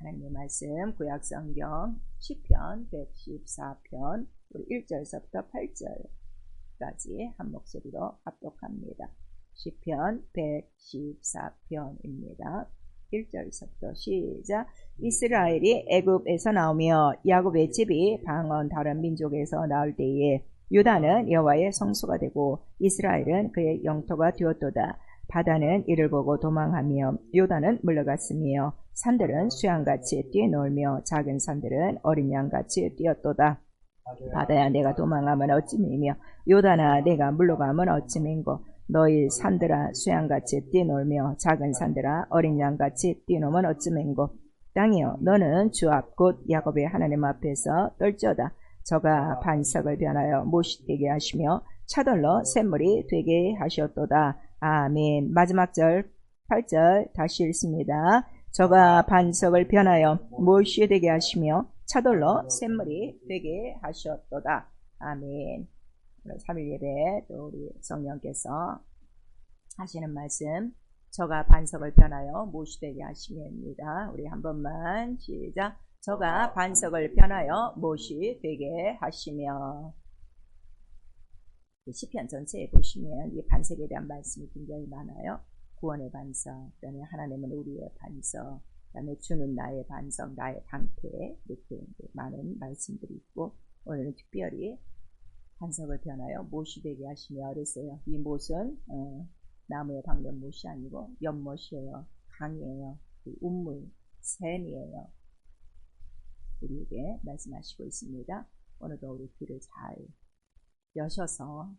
하나님의 말씀 구약성경 시편 114편 우리 1절서부터 8절까지 한 목소리로 합독합니다. 시편 114편입니다. 1절서부터 시작. 이스라엘이 애굽에서 나오며 야곱의 집이 방언 다른 민족에서 나올 때에 유다는 여호와의 성소가 되고 이스라엘은 그의 영토가 되었도다. 바다는 이를 보고 도망하며 요단은 물러갔으며 산들은 수양같이 뛰놀며 작은 산들은 어린 양같이 뛰었도다. 바다야 내가 도망하면 어찌미며 요단아 내가 물러가면 어찌민고. 너희 산들아 수양같이 뛰놀며 작은 산들아 어린 양같이 뛰노면 어찌민고. 땅이여 너는 주 앞 곧 야곱의 하나님 앞에서 떨지어다. 저가 반석을 변하여 못이 되게 하시며 차돌로 샘물이 되게 하셨도다. 아멘. 마지막 절 8절 다시 읽습니다. 저가 반석을 변하여 못이 되게 하시며 차돌로 샘물이 되게 하셨도다. 아멘. 3일 예배 또 우리 성령께서 하시는 말씀 저가 반석을 변하여 못이 되게 하시며입니다. 우리 한 번만 시작. 저가 반석을 변하여 못이 되게 하시며. 시편 전체에 보시면 이 반석에 대한 말씀이 굉장히 많아요. 구원의 반석, 그다음에 하나님은 우리의 반석, 그다음에 주는 나의 반석, 나의 방패, 이렇게 많은 말씀들이 있고 오늘은 특별히 반석을 변하여 못이 되게 하시며 그랬어요. 이 못은 나무에 박는 못이 아니고 연못이에요. 강이에요. 운물, 샘이에요. 우리에게 말씀하시고 있습니다. 오늘도 우리 귀를 잘 여셔서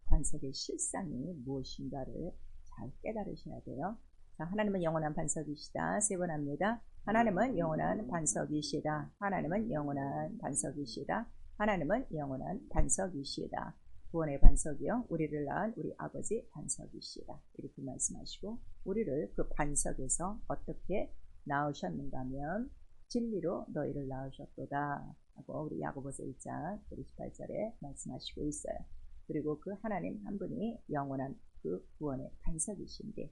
반석의 실상이 무엇인가를 잘 깨달으셔야 돼요. 자, 하나님은 영원한 반석이시다. 세 번 합니다. 하나님은 영원한 반석이시다. 하나님은 영원한 반석이시다. 하나님은 영원한 반석이시다. 구원의 반석이요. 우리를 낳은 우리 아버지 반석이시다. 이렇게 말씀하시고 우리를 그 반석에서 어떻게 낳으셨는가 하면 진리로 너희를 낳으셨도다 하고 우리 야고보서 1장 28절에 말씀하시고 있어요. 그리고 그 하나님 한 분이 영원한 그 구원의 반석이신데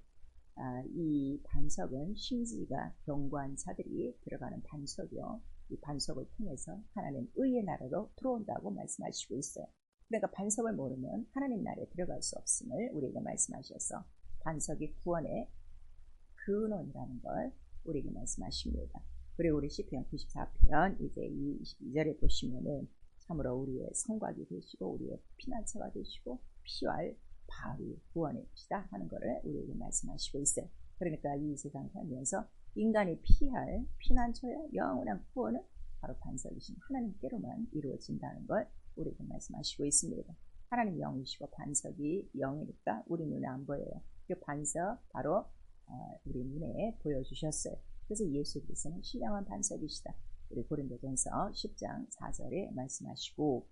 이 반석은 심지가 견고한 자들이 들어가는 반석이요. 이 반석을 통해서 하나님 의의 나라로 들어온다고 말씀하시고 있어요. 그러니까 반석을 모르면 하나님 나라에 들어갈 수 없음을 우리에게 말씀하셔서 반석이 구원의 근원이라는 걸 우리에게 말씀하십니다. 그리고 우리 시편 94편 이제 22절에 보시면은 참으로 우리의 성곽이 되시고 우리의 피난처가 되시고 피할 바위 구원의 피다 하는 것을 우리에게 말씀하시고 있어요. 그러니까 이 세상 살면서 인간이 피할 피난처야 영원한 구원은 바로 반석이신 하나님께로만 이루어진다는 걸 우리에게 말씀하시고 있습니다. 하나님 영이시고 반석이 영이니까 우리 눈에 안 보여요. 그 반석 바로 우리 눈에 보여주셨어요. 그래서 예수 그리스도는 신령한 반석이시다. 우리 고린도전서 10장 4절에 말씀하시고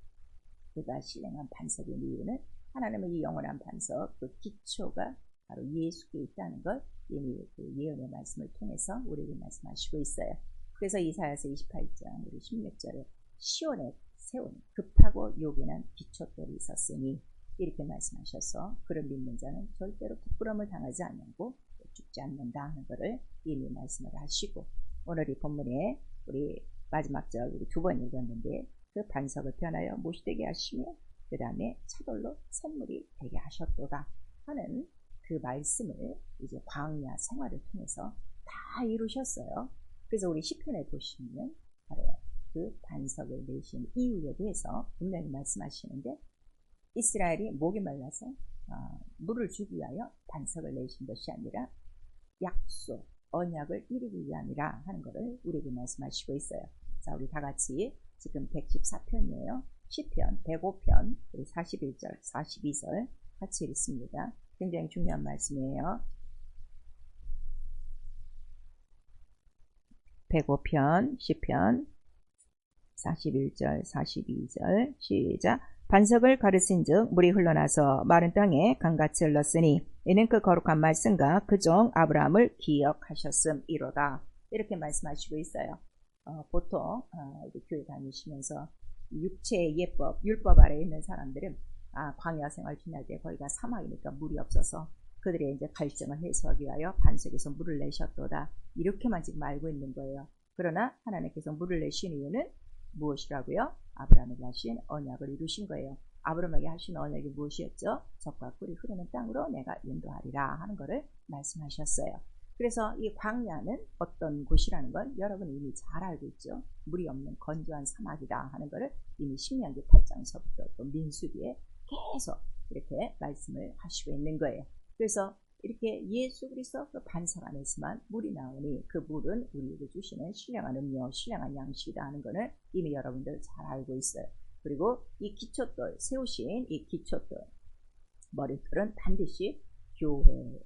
그가 신령한 반석인 이유는 하나님은 이 영원한 반석 그 기초가 바로 예수께 있다는 걸 이미 그 예언의 말씀을 통해서 우리에게 말씀하시고 있어요. 그래서 이사야서 28장 우리 16절에 시온에 세운 급하고 요긴한 기초돌이 있었으니 이렇게 말씀하셔서 그를 믿는 자는 절대로 부끄러움을 당하지 않고 죽지 않는다 하는 것을 이미 말씀을 하시고 오늘 이 본문에 우리 마지막 절 우리 두 번 읽었는데 그 반석을 변하여 못이 되게 하시며 그 다음에 차돌로 샘물이 되게 하셨도다 하는 그 말씀을 이제 광야 생활을 통해서 다 이루셨어요. 그래서 우리 시편에 보시면 바로 그 반석을 내신 이유에 대해서 분명히 말씀하시는데 이스라엘이 목이 말라서 물을 주기 위하여 반석을 내신 것이 아니라 약속, 언약을 이루기 위함이라 하는 것을 우리에게 말씀하시고 있어요. 자, 우리 다 같이 지금 114편이에요. 시편 105편 우리 41절, 42절 같이 읽습니다. 굉장히 중요한 말씀이에요. 105편 시편 41절, 42절 시작. 반석을 가르친즉 물이 흘러나서 마른 땅에 강같이 흘렀으니 이는 그 거룩한 말씀과 그 종 아브라함을 기억하셨음이로다. 이렇게 말씀하시고 있어요. 보통 교회 다니시면서 육체의 예법, 율법 아래에 있는 사람들은 광야 생활 지날 때 거기가 사막이니까 물이 없어서 그들의 이제 갈증을 해소하기 위하여 반석에서 물을 내셨도다. 이렇게만 지금 알고 있는 거예요. 그러나 하나님께서 물을 내신 이유는 무엇이라고요? 아브라함에게 하신 언약을 이루신 거예요. 아브라함에게 하신 언약이 무엇이었죠? 젖과 꿀이 흐르는 땅으로 내가 인도하리라 하는 것을 말씀하셨어요. 그래서 이 광야는 어떤 곳이라는 걸 여러분이 이미 잘 알고 있죠. 물이 없는 건조한 사막이다 하는 것을 이미 신명기 8장서부터 또 민수기에 계속 이렇게 말씀을 하시고 있는 거예요. 그래서 이렇게 예수 그리스도 그 반석 안에서만 물이 나오니 그 물은 우리에게 주시는 신령한 음료, 신령한 양식이다 하는 것을 이미 여러분들 잘 알고 있어요. 그리고 이 기초돌, 세우신 이 기초돌, 머릿돌은 반드시 교회를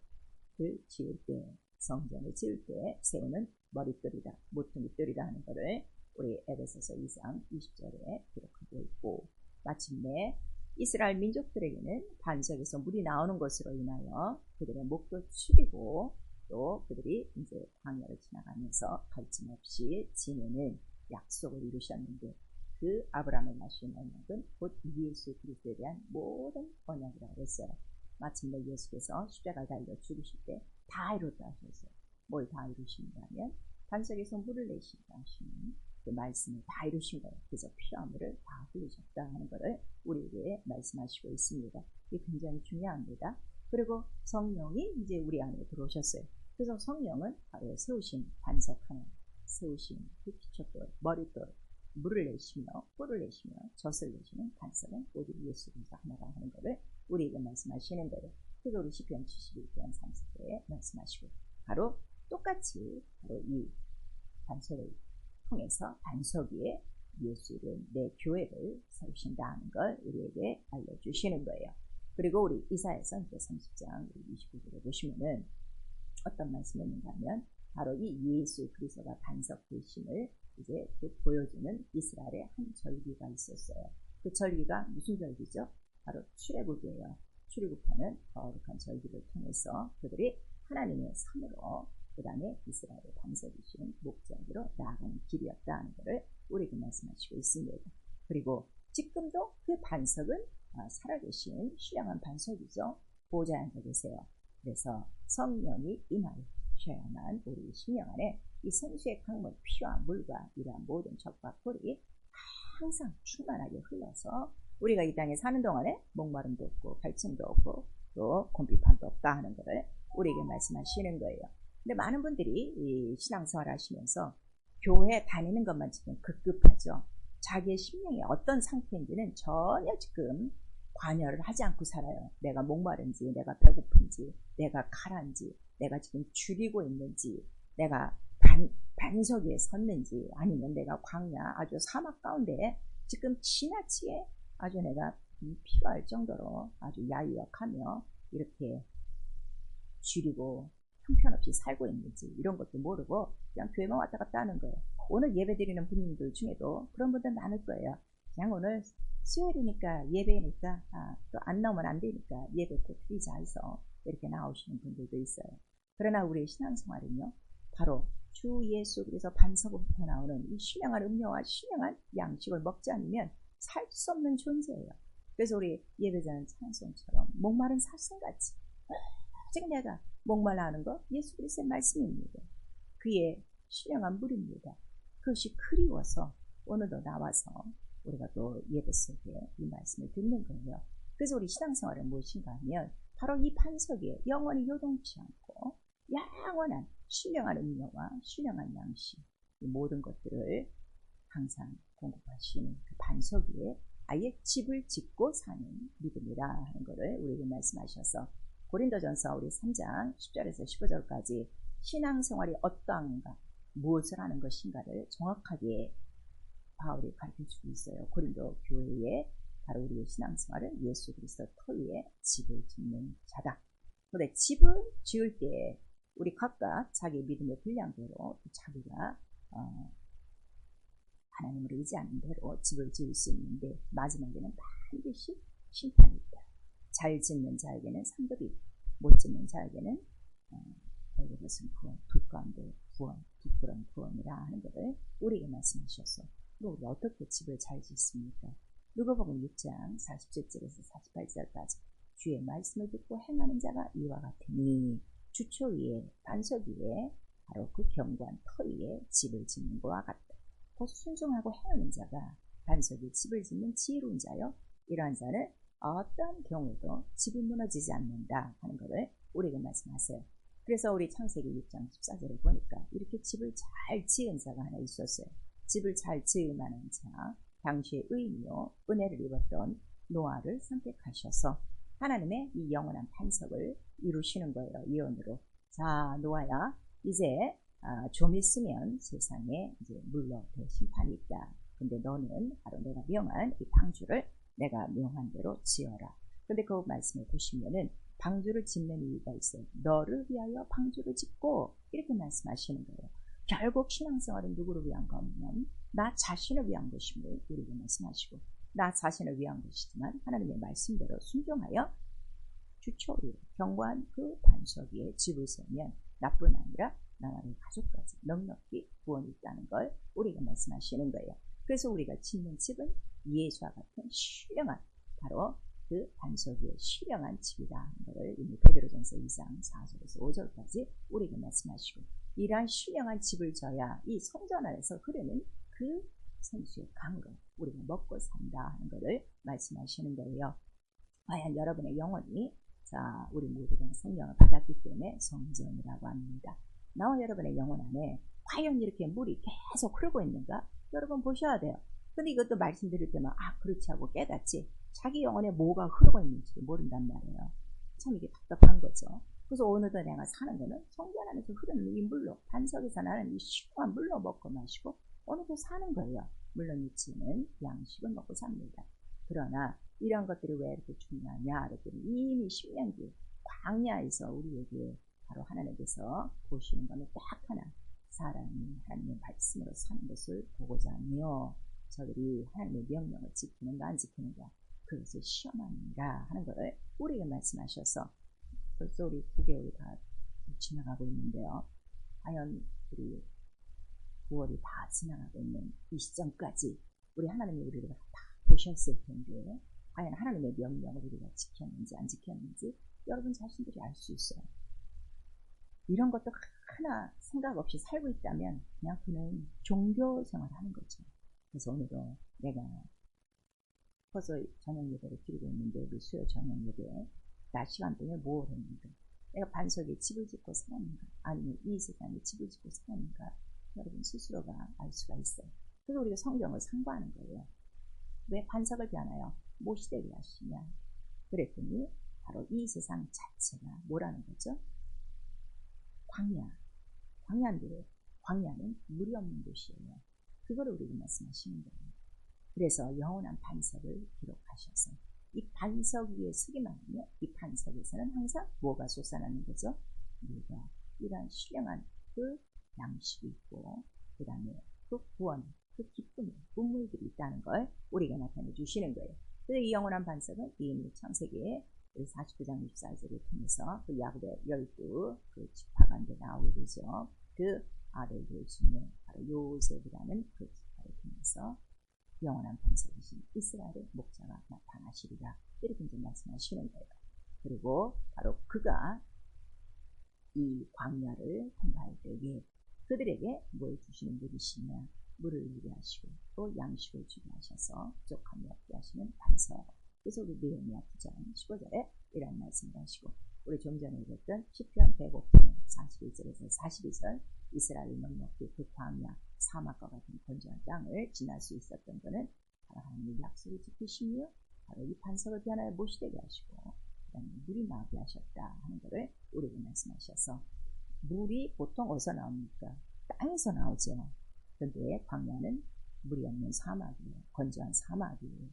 지을 때, 성전을 지을 때 세우는 머릿돌이다, 모퉁이돌이다 하는 것을 우리 에베소서 2장 20절에 기록하고 있고, 마침내 이스라엘 민족들에게는 반석에서 물이 나오는 것으로 인하여 그들의 목도 추리고 또 그들이 이제 광야를 지나가면서 갈증 없이 지내는 약속을 이루셨는데, 그 아브라함의 하신 언약은 곧 예수 그리스도에 대한 모든 언약이라고 했어요. 마침내 예수께서 십자가에 달려 죽으실 때 다 이뤘다 하셨어요. 뭘 다 이루신다면 반석에서 물을 내신다 하시는 그 말씀을 다 이루신 거예요. 그래서 피와 물을 다 흘리셨다 하는 것을 우리에게 말씀하시고 있습니다. 이게 굉장히 중요합니다. 그리고 성령이 이제 우리 안에 들어오셨어요. 그래서 성령은 바로 세우신 반석 하나, 세우신 그 기초돌, 머릿돌, 물을 내시며 꿀을 내시며 젖을 내시는 반석은 오직 예수 그리스도 하나라 하는 것을 우리에게 말씀하시는 거예요. 그래서 우리 시편 71편 30절에 말씀하시고, 바로 똑같이 바로 이 반석을 통해서 반석 위에 예수를, 내 교회를 세우신다 하는 걸 우리에게 알려주시는 거예요. 그리고 우리 이사야서 30장 29절에 보시면은 어떤 말씀이 있는가 하면 바로 이 예수 그리스도가 반석 되심을 이제 보여주는 이스라엘의 한 절기가 있었어요. 그 절기가 무슨 절기죠? 바로 출애굽이에요. 출애굽하는 거룩한 절기를 통해서 그들이 하나님의 산으로, 그 다음에 이스라엘의 반석이신 목자기로 나아가는 길이었다는 것을 우리에게 말씀하시고 있습니다. 그리고 지금도 그 반석은 살아계신 신령한 반석이죠. 보좌에 앉아 계세요. 그래서 성령이 임하셔야만 우리 심령 안에 이 생수의 강물, 피와 물과 이러한 모든 젖과 꿀이 항상 충만하게 흘러서 우리가 이 땅에 사는 동안에 목마름도 없고 갈증도 없고 또 곤비판도 없다 하는 것을 우리에게 말씀하시는 거예요. 근데 많은 분들이 이 신앙생활 하시면서 교회 다니는 것만 지금 급급하죠. 자기의 심령이 어떤 상태인지는 전혀 지금 관여를 하지 않고 살아요. 내가 목마른지, 내가 배고픈지, 내가 가라앉지, 내가 지금 줄이고 있는지, 내가 반석 위에 섰는지, 아니면 내가 광야 아주 사막 가운데 지금 지나치게 아주 내가 필요할 정도로 아주 야유약하며 이렇게 줄이고 형편없이 살고 있는지 이런 것도 모르고 그냥 교회만 왔다 갔다 하는 거예요. 오늘 예배 드리는 분들 중에도 그런 분들 많을 거예요. 그냥 오늘 수요일이니까 예배니까 또 안 나오면 안 되니까 예배 또 드리자 해서 이렇게 나오시는 분들도 있어요. 그러나 우리의 신앙생활은요, 바로 주 예수 그래서 반석으로부터 나오는 이 신령한 음료와 신령한 양식을 먹지 않으면 살 수 없는 존재예요. 그래서 우리 예배자는 찬송처럼 목마른 사슴같이 지금 내가 목말라 하는 거 예수 그리스도의 말씀입니다. 그의 신령한 물입니다. 그것이 그리워서 오늘도 나와서 우리가 또 예배 속에 이 말씀을 듣는 거예요. 그래서 우리 신앙생활은 무엇인가 하면 바로 이 반석에 영원히 요동치 않고 영원한 신령한 음료와 신령한 양식, 이 모든 것들을 항상 공급하시는 그 반석 위에 아예 집을 짓고 사는 믿음이라 하는 것을 우리에게 말씀하셔서 고린도전서 우리 3장 10절에서 15절까지 신앙생활이 어떠한가, 무엇을 하는 것인가를 정확하게 바울이 가르쳐주고 있어요. 고린도 교회에 바로 우리의 신앙생활은 예수 그리스도 터 위에 집을 짓는 자다. 그런데 집을 지을 때 우리 각각 자기 믿음의 분량대로 자기가 하나님을 의지하는 대로 집을 지을 수 있는데 마지막에는 반드시 심판이 있다. 잘 짓는 자에게는 상급이, 못 짓는 자에게는 것은 구원, 불 가운데 구원, 부끄러운 구원이라 하는 것을 우리에게 말씀하셨어. 그럼 우리 어떻게 집을 잘 짓습니까? 누가복음 6장 47절에서 48절까지 주의 말씀을 듣고 행하는 자가 이와 같으니 주초 위에 반석 위에 바로 그 견고한 터 위에 집을 짓는 것과 같다. 곧 순종하고 행하는 자가 반석 위에 집을 짓는 지혜로운 자요. 이러한 자는 어떤 경우도 집이 무너지지 않는다 하는 것을 우리에게 말씀하세요. 그래서 우리 창세기 6장 14절을 보니까 이렇게 집을 잘 지은 자가 하나 있었어요. 집을 잘 지을 만한 자, 당시의 의인이요 은혜를 입었던 노아를 선택하셔서 하나님의 이 영원한 반석을 이루시는 거예요. 예언으로. 자, 노아야, 이제 좀 있으면 세상에 이제 물로 될 심판이 있다. 근데 너는 바로 내가 명한 이 방주를 내가 명한 대로 지어라. 근데 그 말씀을 보시면은 방주를 짓는 이유가 있어요. 너를 위하여 방주를 짓고 이렇게 말씀하시는 거예요. 결국 신앙생활은 누구를 위한 거냐면 나 자신을 위한 것임을 우리에게 말씀하시고 나 자신을 위한 것이지만 하나님의 말씀대로 순종하여 주초위에 견고한 그 반석 위에 집을 세우면 나뿐 아니라 나와 내 가족까지 넉넉히 구원이 있다는 걸 우리에게 말씀하시는 거예요. 그래서 우리가 짓는 집은 예수와 같은 신령한 바로 그 반석 위에 신령한 집이다 하는 것을 이미 베드로전서 2장 4절에서 5절까지 우리에게 말씀하시고 이러한 신령한 집을 져야 이 성전 안에서 흐르는 그 생수의 강으로 우리가 먹고 산다 하는 것을 말씀하시는 거예요. 과연 여러분의 영혼이 자 우리 모두가 성령을 받았기 때문에 성전이라고 합니다. 나와 여러분의 영혼 안에 과연 이렇게 물이 계속 흐르고 있는가? 여러분 보셔야 돼요. 근데 이것도 말씀드릴 때만 그렇지 하고 깨닫지 자기 영혼에 뭐가 흐르고 있는지도 모른단 말이에요. 참 이게 답답한 거죠. 그래서 오늘도 내가 사는 거는 성전 안에서 흐르는 이 물로 반석에서 나는 이 시원한 물로 먹고 마시고 오늘도 사는 거예요. 물론 이치는 양식은 먹고 삽니다. 그러나 이런 것들이 왜 이렇게 중요하냐 그랬더니 이미 10년 뒤에 광야에서 우리에게 바로 하나님께서 보시는 거는 딱 하나 사람이 하나님의 말씀으로 사는 것을 보고자 하며 저들이 하나님의 명령을 지키는가 안 지키는가 그것을 시험하느니라 하는 것을 우리에게 말씀하셔서 벌써 우리 9개월이 다 지나가고 있는데요. 과연 우리 9월이 다 지나가고 있는 이 시점까지 우리 하나님이 우리를 다 보셨을 텐데 과연 하나님의 명령을 우리가 지켰는지 안 지켰는지 여러분 자신들이 알 수 있어요. 이런 것도 하나 생각 없이 살고 있다면 그냥 그는 종교 생활을 하는 거죠. 그래서 오늘도 내가 벌써 저녁 예배를 드리고 있는데 우리 수요 저녁 예배에 낮 시간 동안 뭘 했는가? 내가 반석에 집을 짓고 살았는가? 아니면 이 세상에 집을 짓고 살았는가? 여러분 스스로가 알 수가 있어요. 그래서 우리가 성경을 상고하는 거예요. 왜 반석을 비하나요? 모시되게 하시냐? 그랬더니 바로 이 세상 자체가 뭐라는 거죠? 광야. 광야인데 광야는 물이 없는 곳이에요. 그거를 우리가 말씀하시는 거예요. 그래서 영원한 반석을 기록하셔서 이 반석 위에 서기만 하면 이 반석에서는 항상 뭐가 솟아나는 거죠? 우리가 이러한 신령한 그 양식이 있고 그 다음에 그 구원, 그 기쁨의 운물들이 있다는 걸 우리가 나타내 주시는 거예요. 그래서 이 영원한 반석은 이미 창세기에 49장 64절을 통해서 그 야곱의 12 그 지파가 이제 나오게 되죠. 그 아들들 중에 바로 요셉이라는 그 지파를 통해서 영원한 반석이신 이스라엘의 목자가 나타나시리라 이렇게 이제 말씀하시는 거예요. 그리고 바로 그가 이 광야를 통과할 때에 그들에게 뭘 주시는 분이시냐 물을 주게 하시고 또 양식을 주게 하셔서 부족함이 없게 하시는 반석. 그래서 우리 느헤미야 9장 15절에 이런 말씀을 하시고 우리 좀 전에 읽었던 시편 105편 41절에서 42절 이스라엘 넉넉히 그 광야 사막과 같은 건조한 땅을 지날 수 있었던 것은 바로 하나님의 약속을 지키시며 바로 이 반석을 변하여 모시되게 하시고 그 다음에 물이 나오게 하셨다 하는 것을 우리에게 말씀하셔서 물이 보통 어디서 나옵니까? 땅에서 나오죠. 그런데 광야는 물이 없는 사막이에요. 건조한 사막이에요.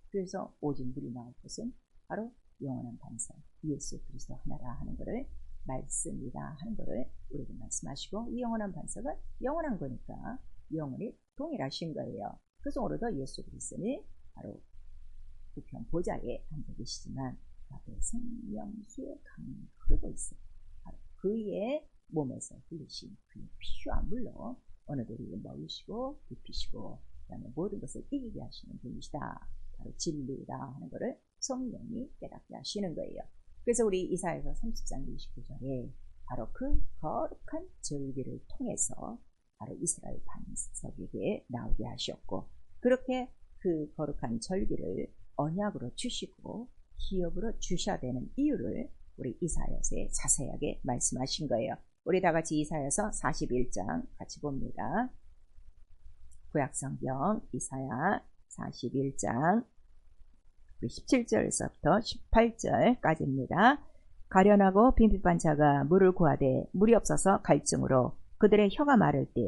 그래서 오직 물이 나올 것은 바로 영원한 반석 예수 그리스도 하나라 하는 것을 말씀이라 하는 것을 우리에게 말씀하시고 이 영원한 반석은 영원한 거니까 영원히 동일하신 거예요. 그래서 오늘도 예수 그리스도는 바로 우편 보좌에 앉아 계시지만 그 앞에 생명수의 강이 흐르고 있어요. 바로 그의 몸에서 흘리신 그의 피와 물로 오늘도 우리를 먹이시고 입히시고 그 다음에 모든 것을 이기게 하시는 분이시다. 바로 진리라 하는 것을 성령이 깨닫게 하시는 거예요. 그래서 우리 이사야서 30장 29절에 바로 그 거룩한 절기를 통해서 바로 이스라엘 반석에게 나오게 하셨고, 그렇게 그 거룩한 절기를 언약으로 주시고 기업으로 주셔야 되는 이유를 우리 이사야서에 자세하게 말씀하신 거예요. 우리 다 같이 이사야서 41장 같이 봅니다. 구약성경 이사야 41장 17절에서부터 18절까지입니다. 가련하고 빈핍한 자가 물을 구하되 물이 없어서 갈증으로 그들의 혀가 마를 때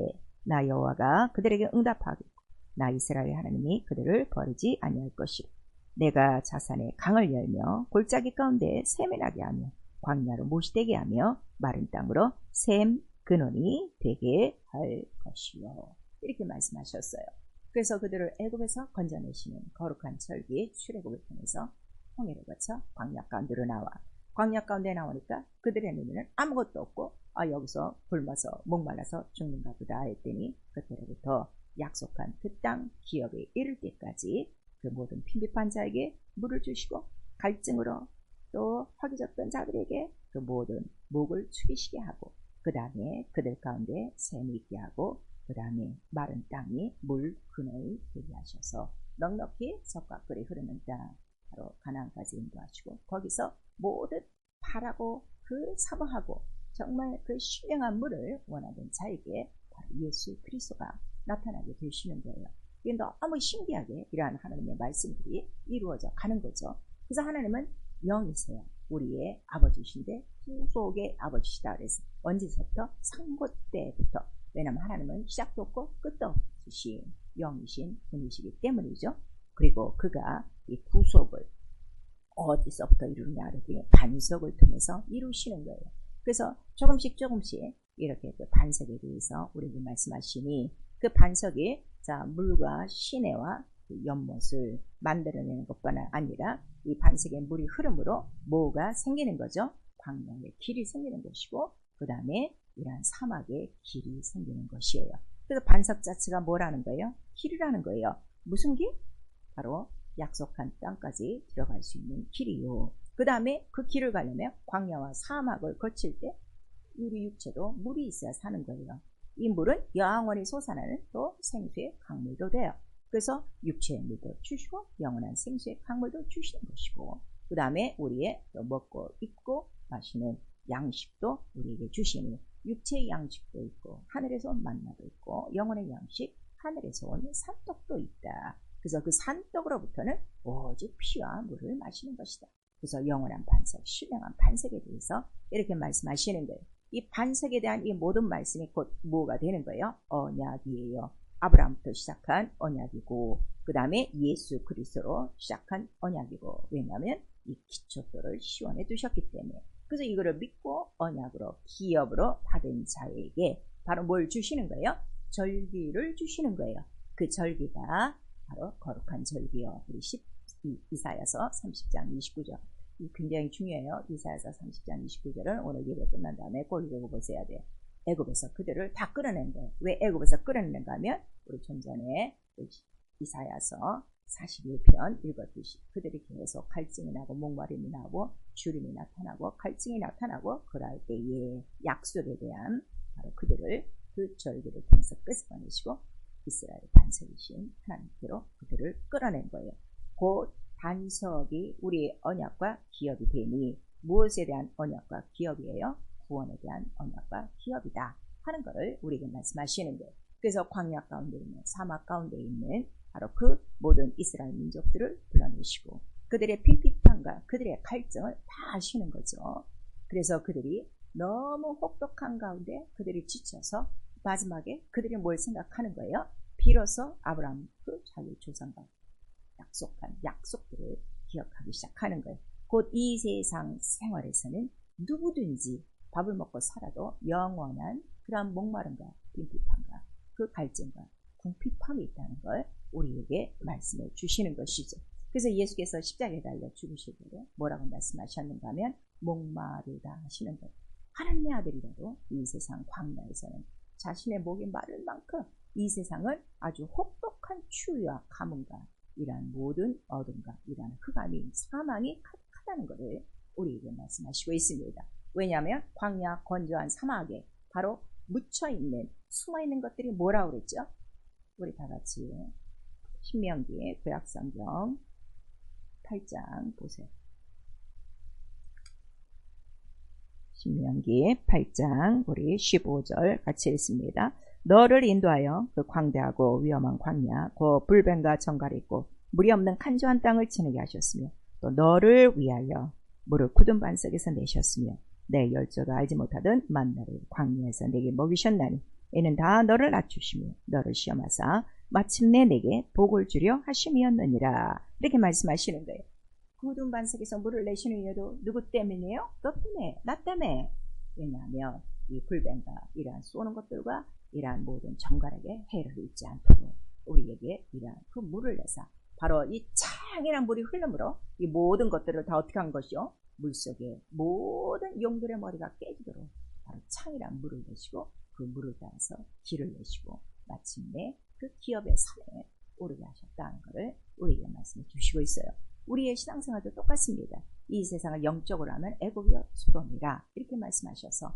나 여호와가 그들에게 응답하겠고 나 이스라엘 하나님이 그들을 버리지 아니할 것이고 내가 자산의 강을 열며 골짜기 가운데 샘이 나게 하며 광야로 못이 되게 하며 마른 땅으로 샘 근원이 되게 할 것이요. 이렇게 말씀하셨어요. 그래서 그들을 애굽에서 건져내시는 거룩한 절기 출애굽을 통해서 홍해를 거쳐 광야 가운데로 나와 광야 가운데 나오니까 그들의 눈에는 아무것도 없고 여기서 굶어서 목말라서 죽는가 보다 했더니 그때로부터 약속한 그 땅 기업에 이를 때까지 그 모든 빈핍한 자에게 물을 주시고 갈증으로 또 허기졌던 자들에게 그 모든 목을 축이시게 하고 그 다음에 그들 가운데 샘이 있게 하고 그 다음에 마른 땅이 물 근원을 되게 하셔서 넉넉히 젖과 꿀이 흐르는 땅 바로 가나안까지 인도하시고 거기서 모든 바라고 그 사모하고 정말 그 신령한 물을 원하는 자에게 바로 예수 그리스도가 나타나게 되시는 거예요. 이게 너무 신기하게 이러한 하나님의 말씀들이 이루어져 가는 거죠. 그래서 하나님은 영이세요. 우리의 아버지신데 후속의 아버지시다 그래서 언제서부터? 상고 때부터. 왜냐하면 하나님은 시작도 없고 끝도 없으신 영이신 분이시기 때문이죠. 그리고 그가 이 구속을 어디서부터 이루느냐 그랬더니 반석을 통해서 이루시는 거예요. 그래서 조금씩 이렇게 그 반석에 대해서 우리에게 말씀하시니 그 반석이 물과 시내와 그 연못을 만들어내는 것뿐 아니라 이 반석에 물이 흐름으로 뭐가 생기는 거죠? 광야의 길이 생기는 것이고 그 다음에 이러한 사막의 길이 생기는 것이에요. 그래서 반석 자체가 뭐라는 거예요? 길이라는 거예요. 무슨 길? 바로 약속한 땅까지 들어갈 수 있는 길이요. 그 다음에 그 길을 가려면 광야와 사막을 거칠 때 우리 육체도 물이 있어야 사는 거예요. 이 물은 영원히 솟아나는 또 생수의 강물도 돼요. 그래서 육체의 물도 주시고 영원한 생수의 강물도 주시는 것이고 그 다음에 우리의 또 먹고 입고 마시는 양식도 우리에게 주시니 육체의 양식도 있고 하늘에서 온 만나도 있고 영혼의 양식 하늘에서 온 산떡도 있다. 그래서 그 산떡으로부터는 오직 피와 물을 마시는 것이다. 그래서 영원한 반석, 신령한 반석에 대해서 이렇게 말씀하시는 거예요. 이 반석에 대한 이 모든 말씀이 곧 뭐가 되는 거예요? 언약이에요. 아브라함부터 시작한 언약이고 그 다음에 예수 그리스도로 시작한 언약이고 왜냐하면 이 기초도를 시원해 두셨기 때문에 그래서 이거를 믿고 언약으로 기업으로 받은 자에게 바로 뭘 주시는 거예요? 절기를 주시는 거예요. 그 절기가 바로 거룩한 절기요. 우리 이사야서 30장 29절. 이 굉장히 중요해요. 이사야서 30장 29절은 오늘 예배 끝난 다음에 꼭 읽어보셔야 돼요. 애굽에서 그들을 다 끌어낸 거예요. 왜 애굽에서 끌어내는가 하면 우리 좀 전에 이사야서 41편 읽었듯이 그들이 계속 갈증이 나고 목마름이 나고 주림이 나타나고 갈증이 나타나고 그럴 때에 약속에 대한 바로 그들을 그 절기를 통해서 끄집어내시고 이스라엘 반석이신 하나님께로 그들을 끌어낸 거예요. 곧 반석이 우리의 언약과 기업이 되니 무엇에 대한 언약과 기업이에요? 구원에 대한 언약과 기업이다 하는 것을 우리에게 말씀하시는 거예요. 그래서 광야 가운데 있는 사막 가운데 있는 바로 그 모든 이스라엘 민족들을 불러내시고 그들의 핍핍함과 그들의 갈증을 다 아시는 거죠. 그래서 그들이 너무 혹독한 가운데 그들이 지쳐서 마지막에 그들이 뭘 생각하는 거예요? 비로소 아브라함 그 자기 조상과 약속한 약속들을 기억하기 시작하는 거예요. 곧 이 세상 생활에서는 누구든지 밥을 먹고 살아도 영원한 그런 목마름과 빈핍함과 그 갈증과 궁핍함이 있다는 걸 우리에게 말씀해 주시는 것이죠. 그래서 예수께서 십자가에 달려 죽으실 때 뭐라고 말씀하셨는가 하면 목마르다 하시는 거예요. 하나님의 아들이라도 이 세상 광야에서는 자신의 목이 마를 만큼 이 세상은 아주 혹독한 추위와 가뭄과 이러한 모든 어둠과 이러한 흑암이 사망이 가득하다는 것을 우리에게 말씀하시고 있습니다. 왜냐하면 광야 건조한 사막에 바로 묻혀있는 숨어있는 것들이 뭐라고 그랬죠? 우리 다 같이 신명기 구약성경 8장 보세요. 신명기 8장 우리 15절 같이 읽습니다. 너를 인도하여 그 광대하고 위험한 광야 그 불뱀과 정갈이 있고 물이 없는 간조한 땅을 지나게 하셨으며 또 너를 위하여 물을 굳은 반석에서 내셨으며 내 열조가 알지 못하던 만나를 광야에서 내게 먹이셨나니 이는 다 너를 낮추시며 너를 시험하사 마침내 내게 복을 주려 하심이었느니라. 이렇게 말씀하시는 거예요. 굳은 반석에서 물을 내시는 이유도 누구 때문이에요? 너 때문에, 나 때문에. 왜냐하면 이 불뱀과 이러한 쏘는 것들과 이러한 모든 정갈에게 해를 입지 않도록 우리에게 이러한 그 물을 내서 바로 이 창이란 물이 흐름으로 이 모든 것들을 다 어떻게 한 것이요? 물속에 모든 용들의 머리가 깨지도록 바로 창이란 물을 내시고 그 물을 따라서 길을 내시고 마침내 그 기업의 산에 오르게 하셨다는 것을 우리에게 말씀해 주시고 있어요. 우리의 신앙생활도 똑같습니다. 이 세상을 영적으로 하면 애굽이요 소돔이라 이렇게 말씀하셔서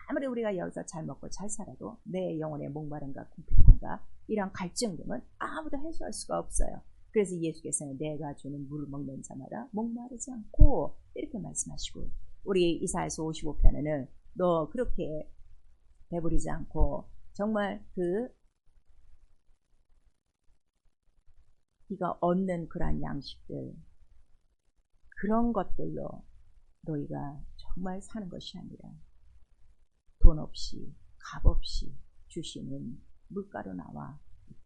아무리 우리가 여기서 잘 먹고 잘 살아도 내 영혼의 목마름과 궁핍함과 이런 갈증됨은 아무도 해소할 수가 없어요. 그래서 예수께서는 내가 주는 물을 먹는 자마다 목마르지 않고 이렇게 말씀하시고 우리 이사야서 55편에는 너 그렇게 배부르지 않고 정말 그 네가 얻는 그러한 양식들 그런 것들로 너희가 정말 사는 것이 아니라 돈 없이 값 없이 주시는 물가로 나와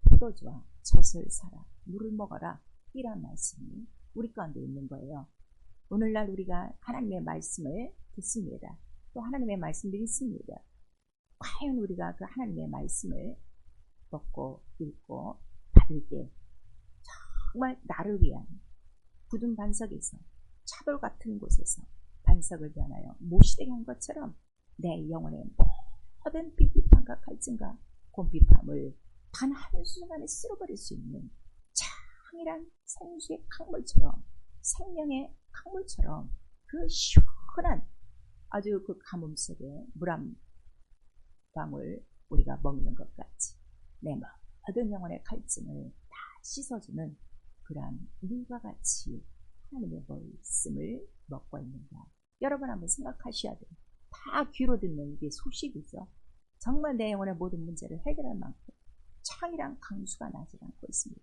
포도주와 젖을 사라 물을 먹어라 이런 말씀이 우리 가운데 있는 거예요. 오늘날 우리가 하나님의 말씀을 듣습니다. 또 하나님의 말씀을 읽습니다. 과연 우리가 그 하나님의 말씀을 먹고 읽고 받을 때 정말 나를 위한 굳은 반석에서 차돌 같은 곳에서 반석을 변하여 못시되게 한 것처럼 내 영혼의 모든 비비판과 갈증과 곤비함을 단 한순간에 쓸어버릴 수 있는 창이란 생수의 강물처럼 생명의 강물처럼 그 시원한 아주 그 가뭄 속에 물 한 방울 우리가 먹는 것 같이 내 모든 영혼의 갈증을 다 씻어주는 그러한 물과 같이 하나님의 말씀을 먹고 있는가. 여러분 한번 생각하셔야 돼요. 다 귀로 듣는 게 소식이죠. 정말 내 영혼의 모든 문제를 해결할 만큼 창이랑 강수가 나지 않고 있습니다.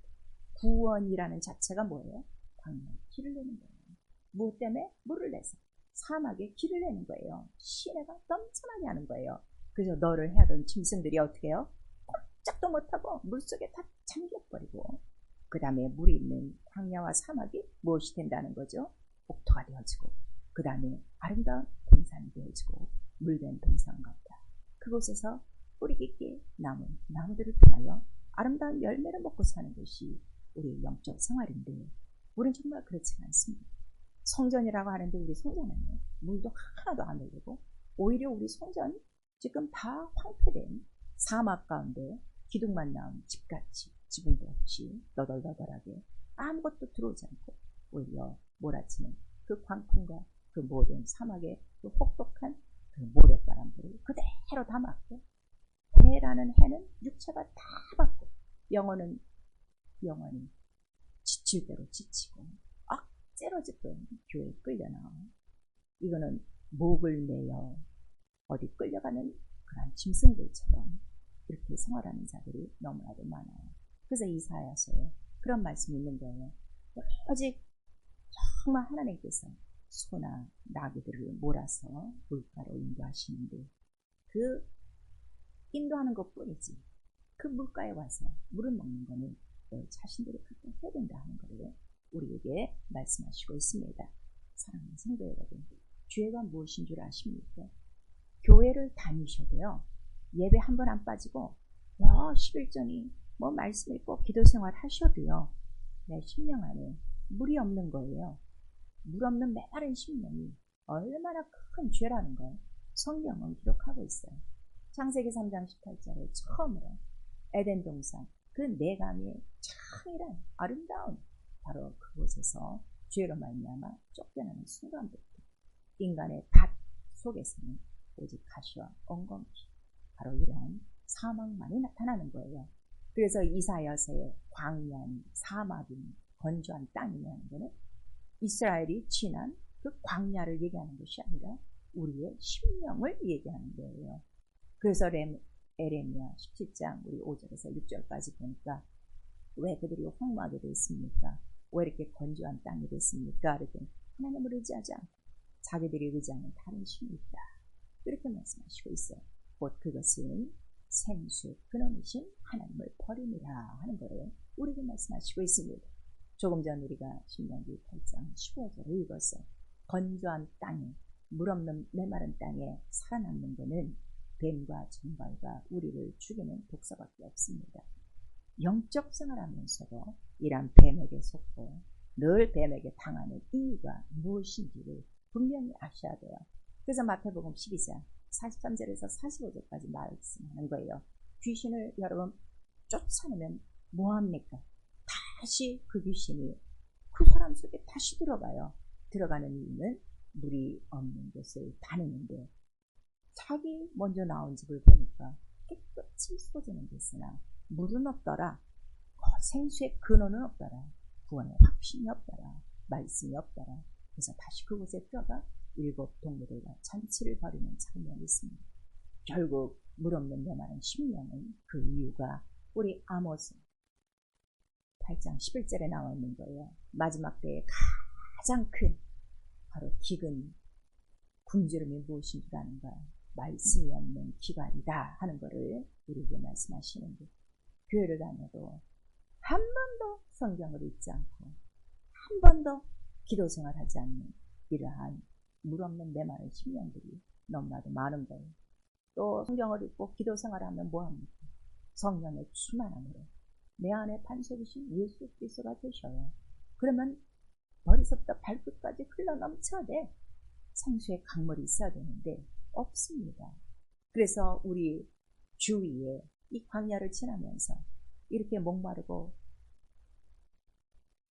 구원이라는 자체가 뭐예요? 광야에 길을 내는 거예요. 무엇 때문에? 물을 내서 사막에 길을 내는 거예요. 시내가 넘쳐나게 하는 거예요. 그래서 너를 해하던 짐승들이 어떻게 해요? 꼼짝도 못하고 물속에 다 잠겨버리고 그 다음에 물이 있는 광야와 사막이 무엇이 된다는 거죠? 복토가 되어지고 그 다음에 아름다운 동산이 되어지고 물된 동산 같다. 그곳에서 뿌리 깊게 남은 나무들을 통하여 아름다운 열매를 먹고 사는 것이 우리의 영적 생활인데 우리는 정말 그렇지가 않습니다. 성전이라고 하는데 우리 성전에는 물도 하나도 안 흘리고 오히려 우리 성전 지금 다 황폐된 사막 가운데 기둥만 나온 집같이 지붕도 없이 너덜너덜하게 아무것도 들어오지 않고 오히려 몰아치는 그 광풍과 그 모든 사막의 그 혹독한 그 모래바람들을 그대로 다 막고 해라는 해는 육체가 다 받고 영혼은 영원히 지칠 대로 지치고 억제로 짓던 교회에 끌려나와 이거는 목을 내어 어디 끌려가는 그런 짐승들처럼 이렇게 생활하는 자들이 너무나도 많아요. 그래서 이사야서에 그런 말씀이 있는 거예요. 오직 정말 하나님께서 소나 나귀들을 몰아서 물가로 인도하시는데 그 인도하는 것뿐이지 그 물가에 와서 물을 먹는 거는 너 자신들이 갖다 해야 된다 하는 것을 우리에게 말씀하시고 있습니다. 사랑하는 성도 여러분, 죄가 무엇인 줄 아십니까? 교회를 다니셔도요 예배 한 번 안 빠지고 11전이 말씀 읽고 기도 생활 하셔도요 내 심령 안에 물이 없는 거예요. 물 없는 메마른 심령이 얼마나 큰 죄라는 걸 성경은 기록하고 있어요. 창세기 3장 18절에 처음으로 에덴 동산 그 내감의 창이란 아름다운 바로 그곳에서 죄로 말미암아 쫓겨나는 순간부터 인간의 밭 속에서는 오직 가시와 엉겅퀴 바로 이러한 사망만이 나타나는 거예요. 그래서 이사야서의 광야니 사막이니 건조한 땅이라는 것은 이스라엘이 지난 그 광야를 얘기하는 것이 아니라 우리의 심령을 얘기하는 거예요. 그래서 에레미야 17장 우리 5절에서 6절까지 보니까 왜 그들이 황무하게 됐습니까? 왜 이렇게 건조한 땅이 됐습니까? 그랬더니 하나님을 의지하지 않고 자기들이 의지하는 다른 신이 있다. 이렇게 말씀하시고 있어요. 곧 그것은 생수의 근원이신 하나님을 버림이라 하는 거를 우리에게 말씀하시고 있습니다. 조금 전 우리가 신명기 8장 15절을 읽었어요. 건조한 땅에 물 없는 메마른 땅에 살아남는 것은 뱀과 정갈과 우리를 죽이는 독사밖에 없습니다. 영적 생활하면서도 이란 뱀에게 속고 늘 뱀에게 당하는 이유가 무엇인지를 분명히 아셔야 돼요. 그래서 마태복음 12장 43절에서 45절까지 말씀하는 거예요. 귀신을 여러분 쫓아내면 뭐합니까? 다시 그 귀신이 그 사람 속에 다시 들어가요. 들어가는 이유는 물이 없는 곳을 다니는데 자기 먼저 나온 집을 보니까 깨끗이 쏟아지는 데서나 물은 없더라. 생수의 근원은 없더라. 구원의 확신이 없더라. 말씀이 없더라. 그래서 다시 그곳에 들어가 7 동무들과 잔치를 벌이는 장면이 있습니다. 결국 물 없는 메마른 심령은 그 이유가 우리 아모스 8장 11절에 나와 있는 거예요. 마지막 때에 가장 큰 바로 기근 굶주림이 무엇인 줄 아는가? 말씀이 없는 기갈이다 하는 것을 우리에게 말씀하시는데 교회를 다녀도 한 번도 성경을 읽지 않고 한 번도 기도 생활하지 않는 이러한 물 없는 메마른 심령들이 너무나도 많은 거예요. 또 성경을 읽고 기도 생활하면 뭐합니까? 성령의 충만함으로 내 안에 반석이신 예수 그리스도가 되셔요. 그러면 머리서부터 발끝까지 흘러넘쳐야 돼. 생수의 강물이 있어야 되는데 없습니다. 그래서 우리 주위에 이 광야를 지나면서 이렇게 목마르고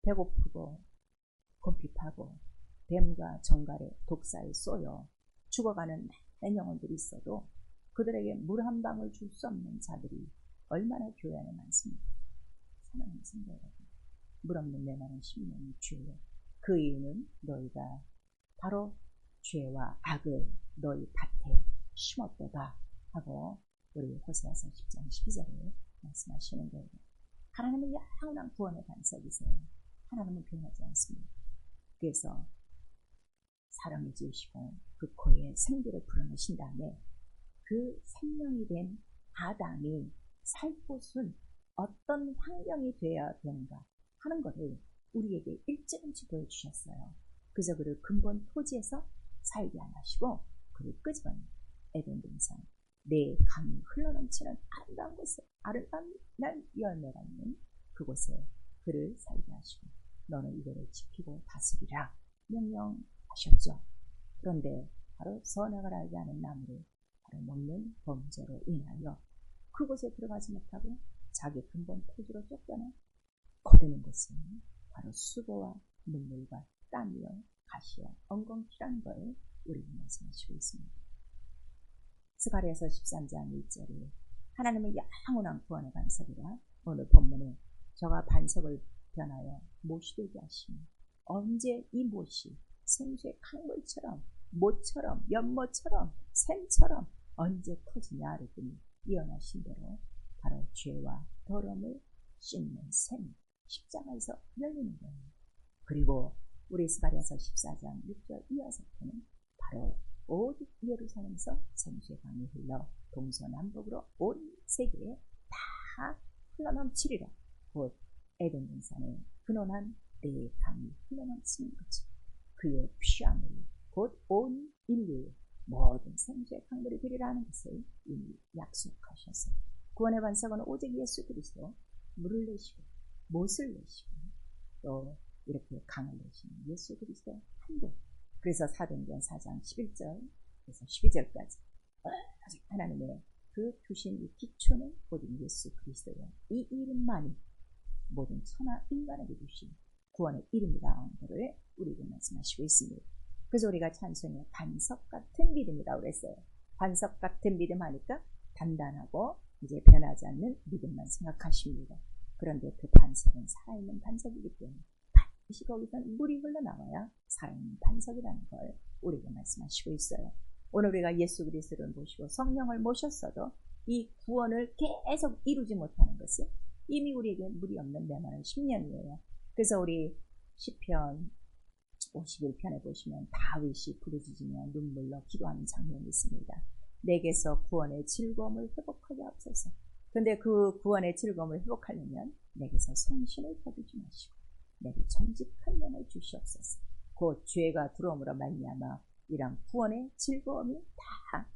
배고프고 곰핍하고 뱀과 정갈의 독사에 쏘여 죽어가는 많은 영혼들이 있어도 그들에게 물 한 방울 줄 수 없는 자들이 얼마나 교회 안에 많습니까? 사랑하는 성도 여러분, 물 없는 메마른 심령이 죄요. 그 이유는 너희가 바로 죄와 악을 너희 밭에 심었도다 하고 우리 호세아서 10장 12절에 말씀하시는 거예요. 하나님은 영원한 구원의 반석이세요. 하나님은 변하지 않습니다. 그래서 사람을 지으시고 그 코에 생기를 불어넣으신 다음에 그 생명이 된 아담이 살 곳은 어떤 환경이 되어야 되는가 하는 것을 우리에게 일찌감치 보여주셨어요. 그저 그를 근본 토지에서 살게 안 하시고 그를 끄집어내 에덴 동산 내 강이 흘러넘치는 아름다운 곳에 아름다운 열매가 있는 그곳에 그를 살게 하시고 너는 이거를 지키고 다스리라 명령하셨죠. 그런데 바로 선악을 알게 하는 나무를 바로 먹는 범죄로 인하여 그곳에 들어가지 못하고 자기 근본 토지로 쫓겨나 거두는 것은 바로 수고와 눈물과 땀이요 가시와 엉겅퀴라는 걸 우리는 말씀하시고 있습니다. 스가랴서 13장 1절에 하나님은 영원한 구원의 반석이라 오늘 본문에 저가 반석을 변하여 못이 되게 하시니 언제 이 못이 생수의 강물처럼 모처럼 연못처럼 샘처럼 언제 터지냐 그랬더니 예언하신 대로 바로 죄와 더러움을 씻는 샘 십자가에서 열리는 거예요. 그리고 우리 스가랴서 14장 6절 이하서부터는 바로 오직 예루살렘에서 생수의 강이 흘러 동서남북으로 온 세계에 다 흘러넘치리라. 곧 에덴 동산에 근원한 내 강이 흘러넘치는 거죠. 그의 피아물이 곧 온 인류의 모든 생수의 강물이 되리라는 것을 이미 약속하셔서 구원의 반석은 오직 예수 그리스도 물을 내시고 못을 내시고 또 이렇게 강을 내시는 예수 그리스도 한 분. 그래서 사도행전 4장 11절에서 12절까지 하나님의 그 두신 이 기초는 오직 예수 그리스도예요. 이 이름만이 모든 천하 인간에게 주신 구원의 이름이라는 것을 우리에게 말씀하시고 있습니다. 그래서 우리가 찬송에 반석 같은 믿음이라고 그랬어요. 반석 같은 믿음 하니까 단단하고 이제 변하지 않는 믿음만 생각하십니다. 그런데 그 반석은 살아있는 반석이기 때문에 반드시 거기서 물이 흘러나와야 살아있는 반석이라는 걸 우리에게 말씀하시고 있어요. 오늘 우리가 예수 그리스도를 모시고 성령을 모셨어도 이 구원을 계속 이루지 못하는 것은 이미 우리에게 물이 없는 메마른 10년이에요. 그래서 우리 시편 51편에 보시면 다윗이 부르짖으며 눈물로 기도하는 장면이 있습니다. 내게서 구원의 즐거움을 회복하게 하옵소서. 그런데 그 구원의 즐거움을 회복하려면 내게서 성신을 거두지 마시고 내게 정직한 영을 주시옵소서. 곧 죄가 들어옴으로 말미암아 이런 구원의 즐거움이 다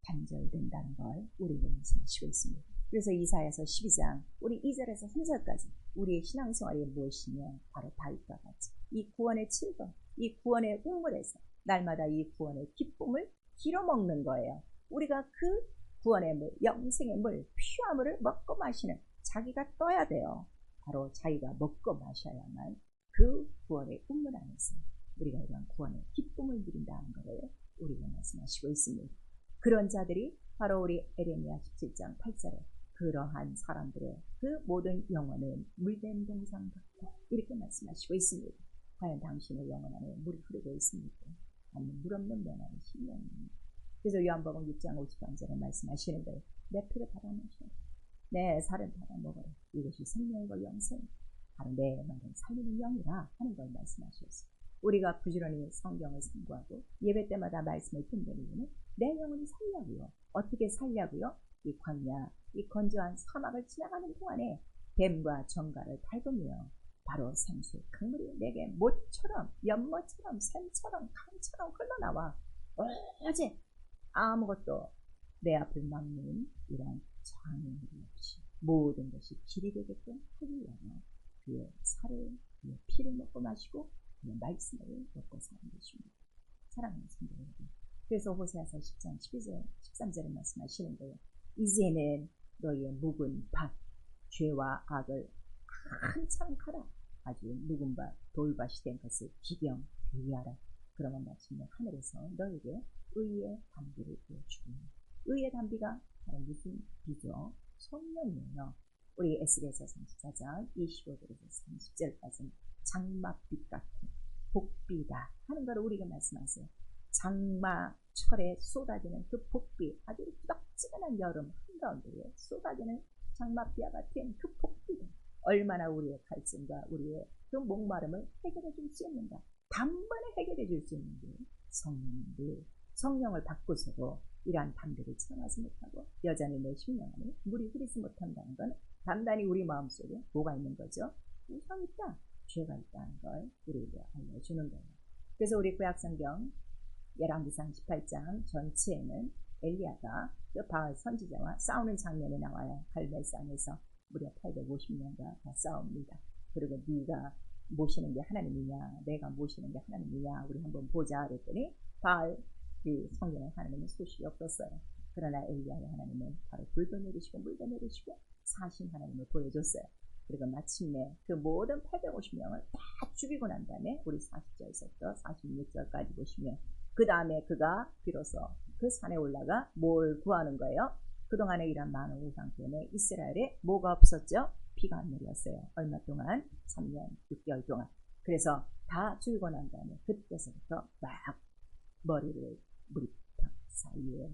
단절된다는 걸 우리에게 말씀하시고 있습니다. 그래서 이사야서 12장 우리 2절에서 3절까지 우리의 신앙생활이 무엇이며 바로 다윗과 같이 이 구원의 즐거움, 이 구원의 우물에서 날마다 이 구원의 기쁨을 길어먹는 거예요. 우리가 그 구원의 물, 영생의 물, 피와 물을 먹고 마시는 자기가 떠야 돼요. 바로 자기가 먹고 마셔야만 그 구원의 우물 안에서 우리가 이런 구원의 기쁨을 누린다는 것을 우리가 말씀하시고 있습니다. 그런 자들이 바로 우리 에레미야 17장 8절에 그러한 사람들의 그 모든 영혼은 물된 동상 같고 이렇게 말씀하시고 있습니다. 과연 당신의 영혼 안에 물이 흐르고 있습니까? 아니면 물 없는 면하는 심령입니다. 그래서 요한복음 6장 53절에 말씀하시는데 내 피를 받아 마셔라. 내 살을 받아 먹어라. 이것이 생명이고 영생이고 바로 내 말은 살리는 영이라 하는 걸 말씀하셨어요. 우리가 부지런히 성경을 상고하고 예배 때마다 말씀을 듣는 이유는 내 영혼이 살려고요. 어떻게 살려고요? 이 광야, 이 건조한 사막을 지나가는 동안에 뱀과 정갈을 밟으며 바로 생수의 강물이 내게 못처럼 연못처럼 샘처럼 강처럼 흘러나와 오직 아무것도 내 앞을 막는 이런 장애물이 없이 모든 것이 길이 되게끔 하기 위하여 그의 살을 그의 피를 먹고 마시고 그의 말씀을 먹고 사는 것입니다. 사랑하는 성도 여러분, 그래서 호세아서 10장 12절 13절에 말씀하시는데요. 이제는 너희의 묵은 밭 죄와 악을 한참 가라. 아주 묵은 밭 돌밭이 된 것을 기경회의하라. 그러면 마침내 하늘에서 너에게 의의 담비를 부어주리니 의의 담비가 바로 무슨 비죠? 성령이에요. 우리 에스겔서 34장 25절에서 30절까지는 장마빛 같은 복비다 하는 걸 우리가 말씀하세요. 장마철에 쏟아지는 그 복비, 아주 뜨겁지근한 여름 한가운데에 쏟아지는 장마비와 같은 그 복비는 얼마나 우리의 갈증과 우리의 그 목마름을 해결해 줄 수 있는가. 단번에 해결해 줄 수 있는 게 성령인데 성령을 받고서도 이러한 담대를 체험하지 못하고 여전히 내 심령 안에 물이 흐르지 못한다는 건 단단히 우리 마음속에 뭐가 있는 거죠? 우상 있다, 죄가 있다는 걸 우리에게 알려주는 거예요. 그래서 우리 구약성경 열왕기상 18장 전체에는 엘리야가 그 바알 선지자와 싸우는 장면이 나와요. 갈멜산에서 무려 850년간 다 싸웁니다. 그리고 네가 모시는 게 하나님이냐 내가 모시는 게 하나님이냐 우리 한번 보자 그랬더니 바알 그 성경에 하나님은 소식이 없었어요. 그러나 엘리야의 하나님은 바로 불도 내리시고 물도 내리시고 사신 하나님을 보여줬어요. 그리고 마침내 그 모든 850명을 다 죽이고 난 다음에 우리 40절에서부터 46절까지 보시면 그 다음에 그가 비로소 그 산에 올라가 뭘 구하는 거예요? 그동안에 이런 많은 우상 때문에 이스라엘에 뭐가 없었죠? 비가 안 내렸어요. 얼마 동안? 3년 6개월 동안. 그래서 다 죽이고 난 다음에 그때서부터 막 머리를 머리털 사이에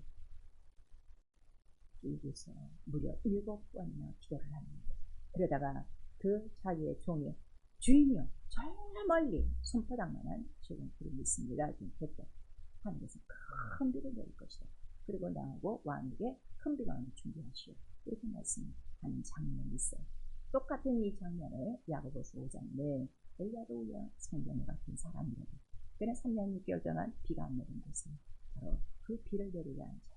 끼고서 무려 7번이나 기도를 합니다. 그러다가 그 자기의 종이 주인이여 저 멀리 손바닥만한 죽은 불이 있습니다. 그때 하늘에서 큰 비를 내릴 것이다. 그리고 나하고 왕에게 큰 비가 오는 준비하시오. 이렇게 말씀하는 장면이 있어요. 똑같은 이 장면을 야고보서 5장은 엘리야도 성경에 같은 사람이라고. 그는 3년 6개월 동안 비가 안 내린 것은 바로 그 비를 내리게 한 자.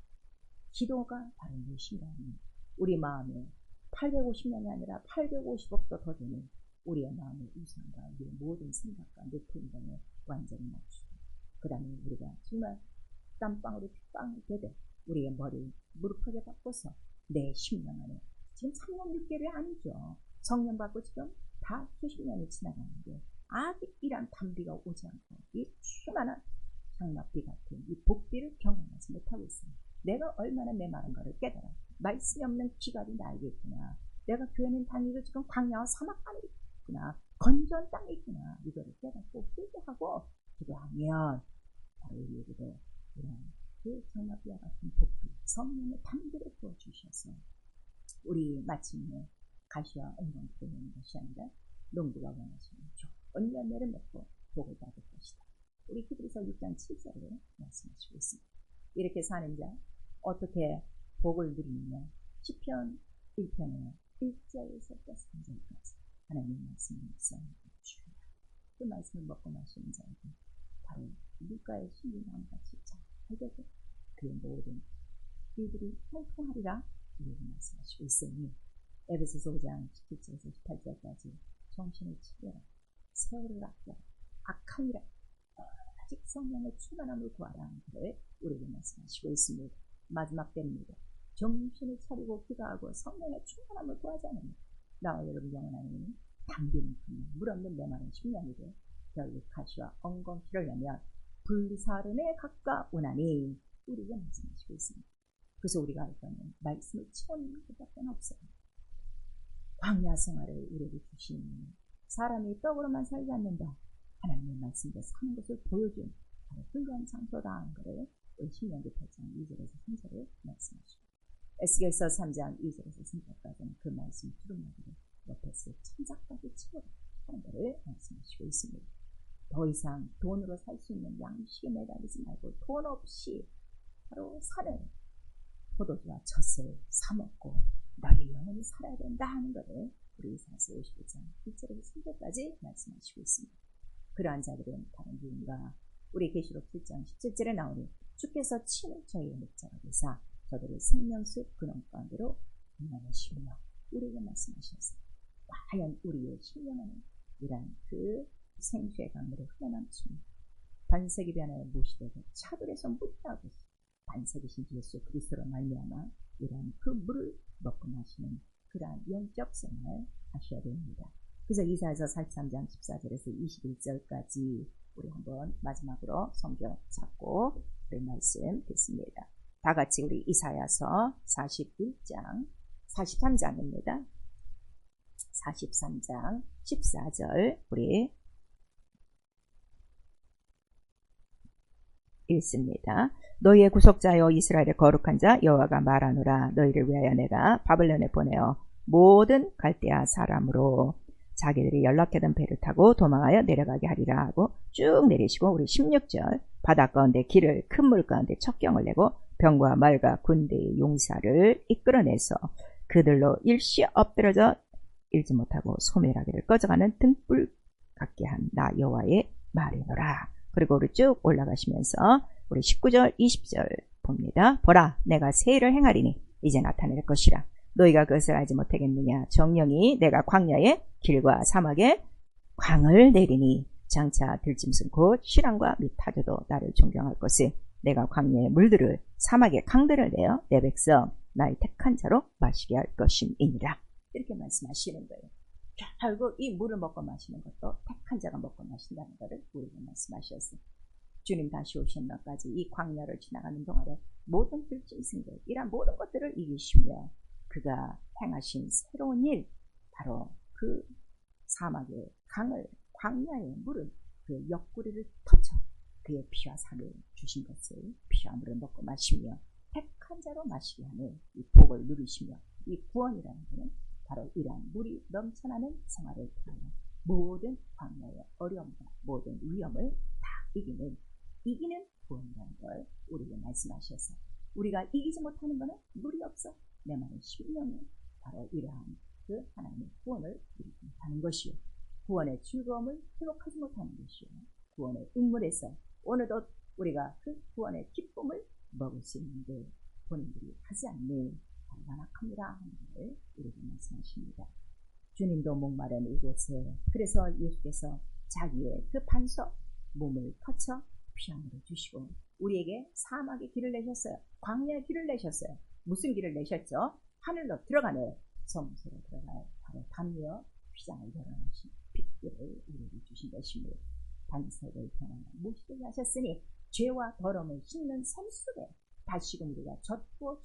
기도가 바로 무엇인가 하면 우리 마음에 850년이 아니라 850억도 더 되는 우리의 마음의 우상과 우리의 모든 생각과 높임감에 완전히 맞추고 그 다음에 우리가 정말 땀방울이 핏방울이 되되 우리의 머리 무릎하게 바꿔서 내 심령 안에 지금 3년 6개월이 아니죠. 성령 받고 지금 다 수십 년이 지나가는데 아직 이런 단비가 오지 않고 이 수많은 장막비 같은 이 복비를 경험하지 못하고 있습니다. 내가 얼마나 메마른가를 깨달아. 말씀이 없는 기갈이 나에게 있구나. 내가 교회는 다니고 지금 광야와 사막 안에 있구나. 건조한 땅에 있구나. 이거를 깨닫고 회개하고 기도하면 바로 우리에게도 이런 그 장막비와 같은 복비, 성령의 단비를 부어주셔서 우리 마침내 가시와 엉겅퀴를 내는 것이 아니라 농부가 원하시는 좋은 열매를 맺고 복을 받을 것이다. 우리 히브리서 6장 7절에 말씀하시고 있습니다. 이렇게 사는 자 어떻게 복을 누리느냐. 시편 1편에 1절에서부터 3절까지 하나님의 말씀을 묵상하고 주시다. 그 말씀을 먹고 마시는 자에게 바로 물가의 신비나무같이 잘 되고 그의 모든 일들이 통통하리라 이렇게 말씀하시고 있으니 에베소서 5장 17절에서 18절까지 정신을 차려라. 세월을 아껴라. 악함이라. 아직 성령의 충만함을 구하라 하는 것을 우리에게 말씀하시고 있습니다. 마지막 때입니다. 정신을 차리고 기도하고 성령의 충만함을 구하지 않으면 나와 여러분 영원한 담비는 그냥 물없는 메마른 심령이고 결국 가시와 엉겅퀴를 내면 불사름에 가까우나니 우리에게 말씀하시고 있습니다. 그래서 우리가 할 거는 말씀을 채우는 것밖에 없어요. 광야 생활을 우리에게 주신 사람이 떡으로만 살지 않는다. 하나님의 말씀대로 사는 것을 보여준 훌륭한 장소다 하는 것을 신명기 8장 2절에서 3절에 말씀하십니다. 에스겔서 3장 2절에서 3절까지는 그 말씀 두루마기를 옆에서 천작까지 채워라 하는 것을 말씀하시고 있습니다. 더 이상 돈으로 살 수 있는 양식에 매달리지 말고 돈 없이 바로 사는 포도주와 젖을 사먹고 너희 영혼이 살아야 된다 하는 것을 우리 이사야서 55장 1절에서 3절까지 말씀하시고 있습니다. 그러한 자들은 다른 누군가 우리 계시록 7장 17절에 나오니 주께서 친히 저희의 목자가 되사 저들을 생명숲 근원 가운데로 인도하시며 우리에게 말씀하셨습니다. 과연 우리의 심령 안에 이러한 그 생수의 강물에 흘러넘치며 반석이 변화에 무시되고 차들에서 물이 나오고 반석이신 예수 그리스도로 말미암아 이러한 그 물을 먹고 마시는 그러한 영적 생활을 하셔야 됩니다. 그래서 이사야서 43장 14절에서 21절까지 우리 한번 마지막으로 성경 찾고 우리 말씀 듣습니다. 다 같이 우리 이사야서 43장입니다. 43장 14절 우리 읽습니다. 너희의 구속자여 이스라엘의 거룩한 자 여호와가 말하노라. 너희를 위하여 내가 바벨론에 보내어 모든 갈대아 사람으로 자기들이 연락하던 배를 타고 도망하여 내려가게 하리라 하고 쭉 내리시고 우리 16절 바다 가운데 길을 큰 물 가운데 척경을 내고 병과 말과 군대의 용사를 이끌어내서 그들로 일시 엎드러져 일지 못하고 소멸하기를 꺼져가는 등불 같게 한 나 여호와의 말이노라. 그리고 우리 쭉 올라가시면서 우리 19절 20절 봅니다. 보라 내가 새 일을 행하리니 이제 나타낼 것이라. 너희가 그것을 알지 못하겠느냐. 정령이 내가 광야의 길과 사막에 광을 내리니 장차 들짐승 곧 시랑과 및 타조도 나를 존경할 것을 내가 광야의 물들을 사막의 강들을 내어 내 백성 나의 택한 자로 마시게 할 것임이니라. 이렇게 말씀하시는 거예요. 결국 이 물을 먹고 마시는 것도 택한 자가 먹고 마신다는 것을 우리에게 말씀하셨어요. 주님 다시 오신 날까지 이 광야를 지나가는 동안에 모든 들짐승들 이런 모든 것들을 이기시며 그가 행하신 새로운 일 바로 그 사막의 강을 광야의 물을 그 옆구리를 터쳐 그의 피와 살을 주신 것을 피와 물을 먹고 마시며 택한 자로 마시게 하는 이 복을 누리시며 이 구원이라는 것은 바로 이러한 물이 넘쳐나는 생활을 통하여 모든 광야의 어려움과 모든 위험을 다 이기는 구원이라는 걸 우리에게 말씀하셔서 우리가 이기지 못하는 것은 물이 없어 내 말은 심령에 바로 이러한 그 하나님의 구원을 누리지 못하는 것이요 구원의 즐거움을 회복하지 못하는 것이요 구원의 응물에서 어느덧 우리가 그 구원의 기쁨을 먹을 수 있는데 본인들이 하지 않는 완악합니다 하는 것을 우리에게 말씀하십니다. 주님도 목마른 이곳에 그래서 예수께서 자기의 그 반석 몸을 터쳐 피함으로 주시고 우리에게 사막의 길을 내셨어요. 광야의 길을 내셨어요. 무슨 길을 내셨죠? 하늘로 들어가는 성소로 들어갈 바로 담요 휘장을 열어놓으신 빛길을 우리에게 주신 것입니다. 반석을 변하여 모시게 하셨으니 죄와 더러움을 씻는 샘 속에 다시금 우리가 젖고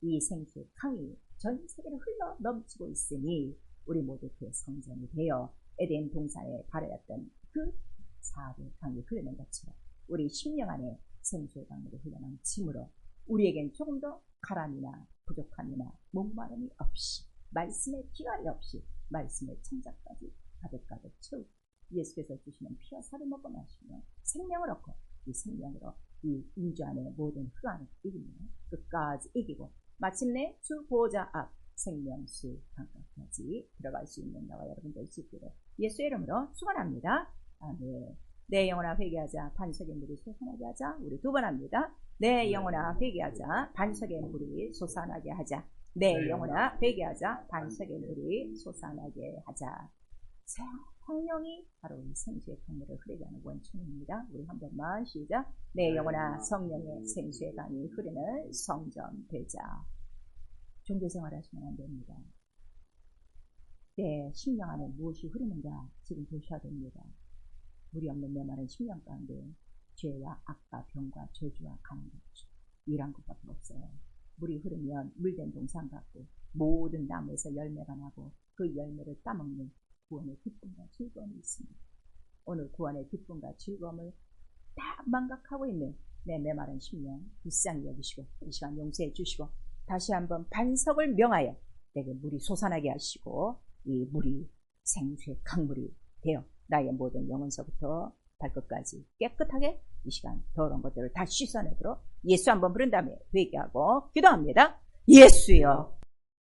이 생수의 강이 전 세계를 흘러 넘치고 있으니 우리 모두 그 성전이 되어 에덴 동산에 발하였던 그 사악의 강이 흐르는 것처럼 우리 심령 안에 생수의 강물이 흘러넘치므로 우리에겐 조금 더 가람이나 부족함이나 목마름이 없이 말씀의 기갈이 없이 말씀의 창작까지 가득가득 채우고 예수께서 주시는 피와 살을 먹고 마시며 생명을 얻고 이 생명으로 이 인주 안에 모든 흑암을 이기며 끝까지 이기고 마침내 주 보호자 앞 생명수 강가까지 들어갈 수 있는 나와 여러분 될 수 있기를 예수의 이름으로 축원합니다. 아멘. 내 영혼아 회개하자 반석의 물이 솟아나게 하자. 우리 두 번 합니다. 내 영혼아 회개하자 반석의 물이 솟아나게 하자. 내 영혼아 회개하자 반석의 물이 솟아나게 하자. 성령이 바로 이 생수의 강물을 흐르게 하는 원천입니다. 우리 한 번만 시작. 내 영혼아 성령의 생수의 강이 흐르는 성전 되자. 종교생활 하시면 안 됩니다. 내 심령 안에 무엇이 흐르는가 지금 보셔야 됩니다. 물이 없는 메마른 심령 가운데 죄와 악과 병과 저주와 가난과 이란 것밖에 없어요. 물이 흐르면 물된 동산 같고 모든 나무에서 열매가 나고 그 열매를 따먹는 구원의 기쁨과 즐거움이 있습니다. 오늘 구원의 기쁨과 즐거움을 다 망각하고 있는 내 메마른 심령 불쌍히 여기시고 이 시간 용서해 주시고 다시 한번 반석을 명하여 내게 물이 솟아나게 하시고 이 물이 생수의 강물이 되어 나의 모든 영혼서부터 발끝까지 깨끗하게 이 시간 더러운 것들을 다 씻어내도록 예수 한번 부른 다음에 회개하고 기도합니다. 예수여